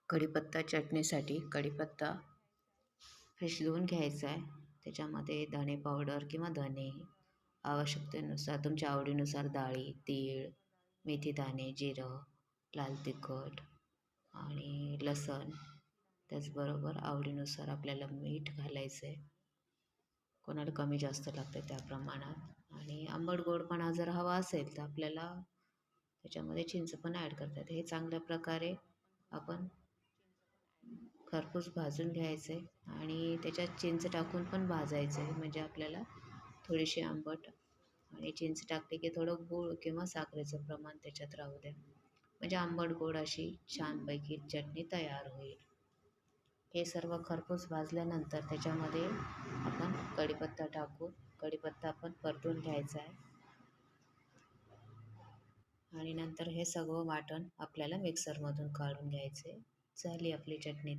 कढीपत्ता चटणीसाठी कढीपत्ता फ्रेश धुवून घ्यायचा आहे. त्याच्यामध्ये धणे पावडर किंवा धने, आवश्यकतेनुसार तुमच्या आवडीनुसार डाळी, तीळ, मेथीदाणे, जिरं, लाल तिखट आणि लसण. त्याचबरोबर आवडीनुसार आपल्याला मीठ घालायचं आहे. कोणाला कमी जास्त लागते त्या प्रमाणात. आणि आंबट गोडपणा जर हवा असेल तर आपल्याला त्याच्यामध्ये चिंच पण ॲड करता येते. हे चांगल्या प्रकारे आपण खरपूस भाजून घ्यायचं आहे आणि त्याच्यात चिंच टाकून पण भाजायचं आहे, म्हणजे आपल्याला थोडीशी आंबट आणि चिंच टाकली की थोडं गूळ किंवा साखरेचं प्रमाण त्याच्यात राहू द्या, म्हणजे आंबट गोड अशी छानपैकी चटणी तयार होईल. हे सर्व खरपूस भाजल्यानंतर त्याच्यामध्ये आपण कढीपत्ता टाकू. कढीपत्ता आपण परतून घ्यायचा आहे आणि नंतर हे सगळं वाटण आपल्याला मिक्सरमधून काढून घ्यायचे. झाली आपली चटणी